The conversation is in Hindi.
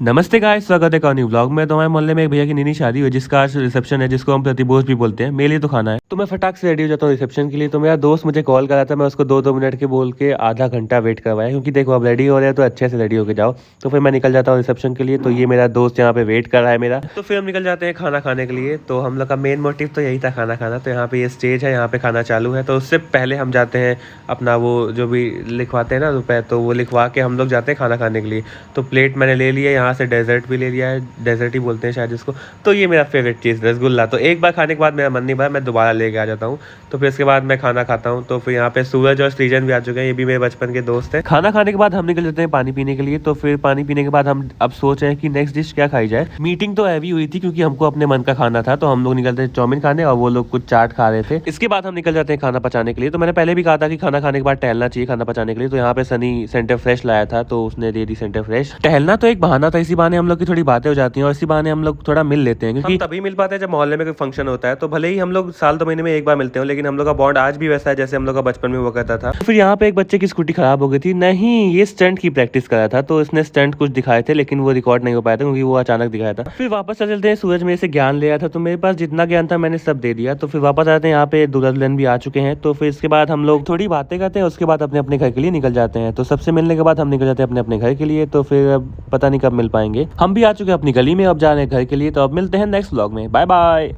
नमस्ते गाइस, स्वागत है कहानी व्लॉग में। तो हमारे मोहल्ले में एक भैया की नई शादी हुई जिसका आज रिसेप्शन है, जिसको हम प्रतिभोज भी बोलते हैं। मेरे लिए तो खाना है, तो मैं फटाक से रेडी हो जाता हूँ रिसेप्शन के लिए। तो मेरा दोस्त मुझे कॉल करा था, मैं उसको 2-2 मिनट के बोल के आधा घंटा वेट करवाया, क्योंकि देखो अब रेडी हो रहे हैं तो अच्छे से रेडी होके जाओ। तो फिर मैं निकल जाता हूँ रिसेप्शन के लिए। तो ये मेरा दोस्त यहाँ पे वेट कर रहा है मेरा। तो फिर हम निकल जाते हैं खाना खाने के लिए। तो हम लोग का मेन मोटिव तो यही था, खाना खाना। तो यहाँ पे ये स्टेज है, यहाँ पे खाना चालू है। तो उससे पहले हम जाते हैं अपना वो जो भी लिखवाते हैं ना रुपए, तो वो लिखवा के हम लोग जाते हैं खाना खाने के लिए। तो प्लेट मैंने ले लिया, यहाँ से डेजर्ट भी ले लिया है, डेजर्ट ही बोलते हैं शायद इसको। तो ये मेरा फेवरेट चीज़ रसगुल्ला। तो एक बार खाने के बाद मेरा मन नहीं भरा, मैं दोबारा लेके आ जाता हूँ। तो फिर इसके बाद मैं खाना खाता हूँ। तो फिर यहाँ पे सूरज और सृजन भी आ चुके हैं, ये भी मेरे बचपन के दोस्त हैं। खाना खाने के बाद हम निकल जाते हैं पानी पीने के लिए। तो फिर पानी पीने के बाद हम अब सोच रहे हैं कि नेक्स्ट डिश क्या खाई जाए। मीटिंग तो हैवी हुई थी क्योंकि हमको अपने मन का खाना था, तो हम लोग निकलते हैं चाउमीन खाने और वो लोग कुछ चाट खा रहे थे। इसके बाद हम निकल जाते हैं खाना पचाने के लिए। तो मैंने पहले भी कहा था कि खाना खाने के बाद टहलना चाहिए खाना पचाने के लिए। तो यहाँ पे सनी सेंटर फ्रेश लाया था, तो उसने दे दी सेंटर फ्रेश। टहलना तो एक बहाना था, इसी बहाने हम लोग की थोड़ी बातें हो जाती हैं और इसी बहाने हम लोग थोड़ा मिल लेते हैं, क्योंकि हम तभी मिल पाते हैं जब मोहल्ले में कोई फंक्शन होता है। तो भले ही हम लोग साल 2 महीने में एक बार मिलते हो, लेकिन हम लोग का बॉन्ड आज भी वैसा है जैसे हम लोग का बचपन में हुआ करता था। तो फिर यहाँ पे एक बच्चे की स्कूटी खराब हो गई थी। नहीं, ये स्टंट की प्रैक्टिस कर रहा था, तो इसने स्टंट कुछ दिखाए थे लेकिन वो रिकॉर्ड नहीं हो पाया था क्योंकि वो अचानक दिखाया था। फिर वापस चलते हैं, सूरज मेरे से ज्ञान ले आया था, तो मेरे पास जितना ज्ञान था मैंने सब दे दिया। तो फिर वापस आते हैं, यहाँ पे दूल्हा दुल्हन भी आ चुके हैं। तो फिर इसके बाद हम लोग थोड़ी बातें करते हैं, उसके बाद अपने अपने घर के लिए निकल जाते हैं। तो सबसे मिलने के बाद हम निकल जाते हैं अपने अपने घर के लिए। तो फिर अब पता नहीं कब मिल पाएंगे। हम भी आ चुके हैं अपनी गली में, अब जा रहे हैं घर के लिए। तो अब मिलते हैं नेक्स्ट व्लॉग में। Bye bye.